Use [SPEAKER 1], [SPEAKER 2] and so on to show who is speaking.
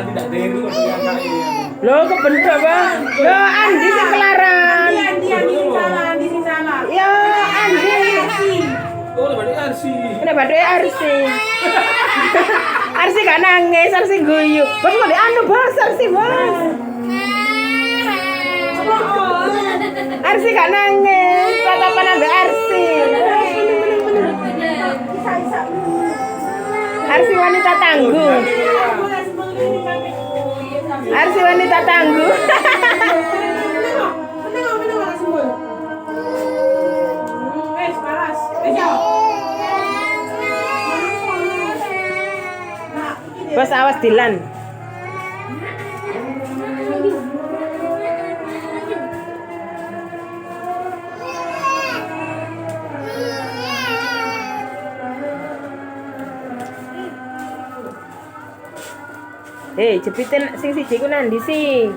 [SPEAKER 1] Tidak Dewi
[SPEAKER 2] Lo kebentuk bang. Lo Andi sing kelaran.
[SPEAKER 3] Andi sing salah.
[SPEAKER 2] Ya Andi.
[SPEAKER 1] Oh, udah balik Arsi.
[SPEAKER 2] Kenapa dia Arsi? Arsi gak nangis, Arsi guyu. Bos mau anu bos, Arsi bos. Arsi gak nangis, tatapan ambil Arsi. Arsi wanita tangguh. Arsi wanita tangguh. Bos awas Dilan. Jepitin sing siji ku nandi sih.